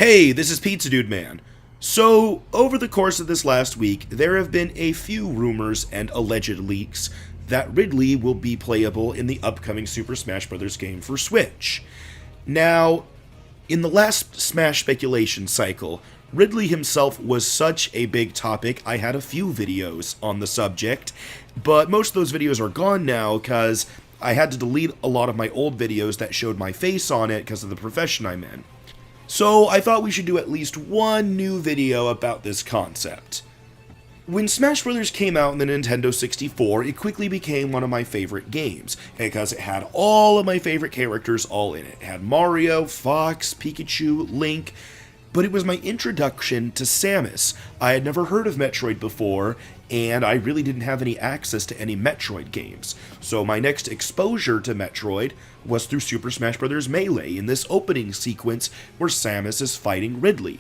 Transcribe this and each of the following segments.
Hey, this is Pizza Dude Man. So, over the course of this last week, there have been a few rumors and alleged leaks that Ridley will be playable in the upcoming Super Smash Bros. Game for Switch. Now, in the last Smash speculation cycle, Ridley himself was such a big topic, I had a few videos on the subject, but most of those videos are gone now because I had to delete a lot of my old videos that showed my face on it because of the profession I'm in. So I thought we should do at least one new video about this concept. When Smash Bros. Came out in the Nintendo 64, it quickly became one of my favorite games, because it had all of my favorite characters all in it. It had Mario, Fox, Pikachu, Link, but it was my introduction to Samus. I had never heard of Metroid before, and I really didn't have any access to any Metroid games. So my next exposure to Metroid was through Super Smash Bros. Melee in this opening sequence where Samus is fighting Ridley.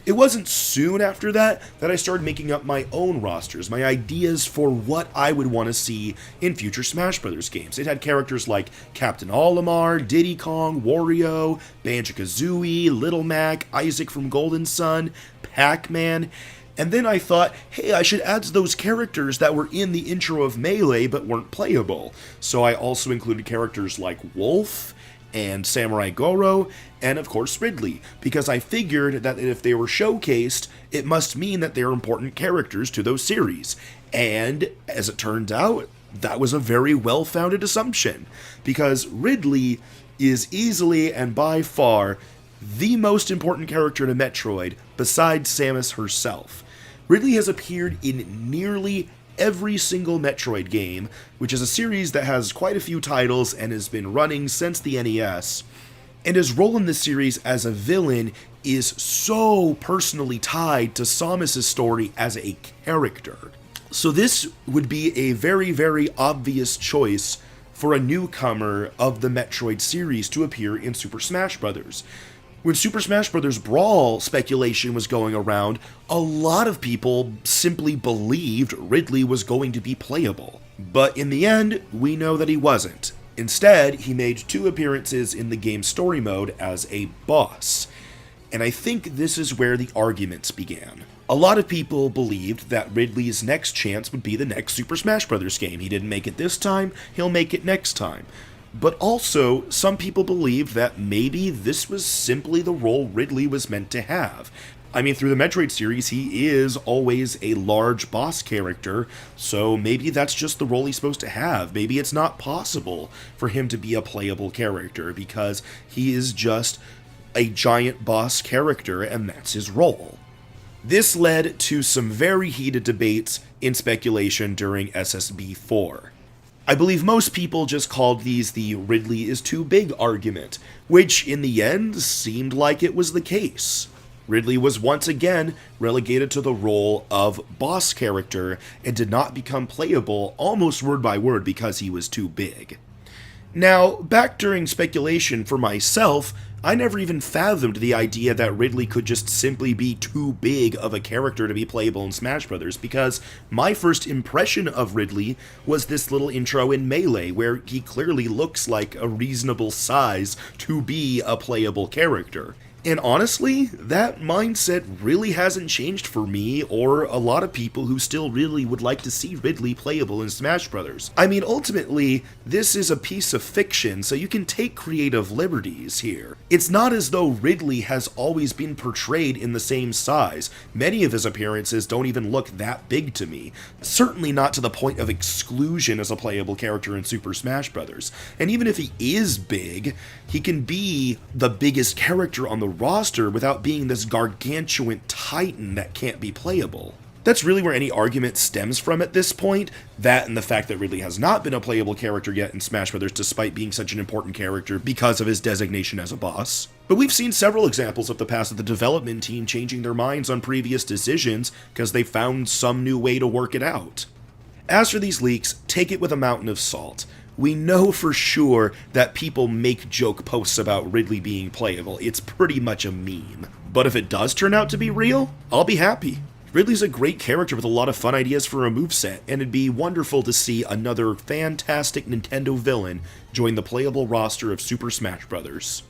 It wasn't soon after that I started making up my own rosters, my ideas for what I would want to see in future Smash Bros. Games. It had characters like Captain Olimar, Diddy Kong, Wario, Banjo-Kazooie, Little Mac, Isaac from Golden Sun, Pac-Man, and then I thought, hey, I should add those characters that were in the intro of Melee but weren't playable. So I also included characters like Wolf and Samurai Goro, and of course Ridley, because I figured that if they were showcased, it must mean that they're important characters to those series. And as it turned out, that was a very well-founded assumption, because Ridley is easily and by far the most important character to Metroid besides Samus herself. Ridley has appeared in nearly every single Metroid game, which is a series that has quite a few titles and has been running since the NES, and his role in this series as a villain is so personally tied to Samus' story as a character. So this would be a very, very obvious choice for a newcomer of the Metroid series to appear in Super Smash Bros. When Super Smash Bros. Brawl speculation was going around, a lot of people simply believed Ridley was going to be playable. But in the end, we know that he wasn't. Instead, he made 2 appearances in the game's story mode as a boss. And I think this is where the arguments began. A lot of people believed that Ridley's next chance would be the next Super Smash Bros. Game. He didn't make it this time, he'll make it next time. But also, some people believed that maybe this was simply the role Ridley was meant to have. I mean, through the Metroid series, he is always a large boss character, so maybe that's just the role he's supposed to have. Maybe it's not possible for him to be a playable character, because he is just a giant boss character, and that's his role. This led to some very heated debates in speculation during SSB4. I believe most people just called these the Ridley is too big argument, which in the end seemed like it was the case. Ridley was once again relegated to the role of boss character and did not become playable almost word by word because he was too big. Now, back during speculation for myself, I never even fathomed the idea that Ridley could just simply be too big of a character to be playable in Smash Bros. Because my first impression of Ridley was this little intro in Melee, where he clearly looks like a reasonable size to be a playable character. And honestly, that mindset really hasn't changed for me or a lot of people who still really would like to see Ridley playable in Smash Bros. I mean, ultimately, this is a piece of fiction, so you can take creative liberties here. It's not as though Ridley has always been portrayed in the same size. Many of his appearances don't even look that big to me. Certainly not to the point of exclusion as a playable character in Super Smash Bros. And even if he is big, he can be the biggest character on the roster without being this gargantuan titan that can't be playable. That's really where any argument stems from at this point, that and the fact that Ridley has not been a playable character yet in Smash Bros. Despite being such an important character because of his designation as a boss. But we've seen several examples of the past of the development team changing their minds on previous decisions because they found some new way to work it out. As for these leaks, take it with a mountain of salt. We know for sure that people make joke posts about Ridley being playable. It's pretty much a meme. But if it does turn out to be real, I'll be happy. Ridley's a great character with a lot of fun ideas for a moveset, and it'd be wonderful to see another fantastic Nintendo villain join the playable roster of Super Smash Bros.